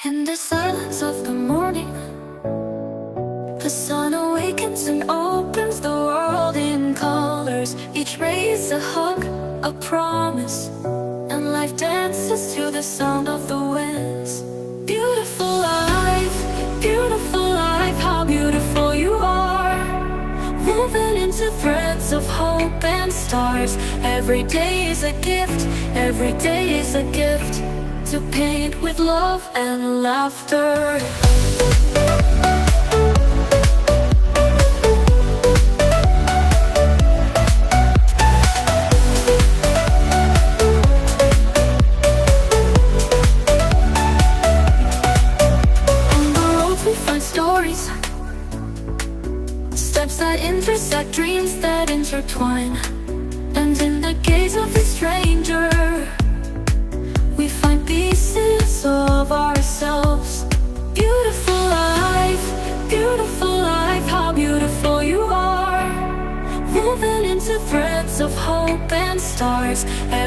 In the silence of the morning, the sun awakens and opens the world in colors. Each ray is a hug, a promise, and life dances to the sound of the winds. Beautiful life, how beautiful you are. Woven into threads of hope and stars. Every day is a gift, every day is a gift, to paint with love and laughter. On the road we find stories, steps that intersect, dreams that intertwine. And in the gaze of a stranger, we find pieces of ourselves. Beautiful life, how beautiful you are. Woven into threads of hope and stars. Every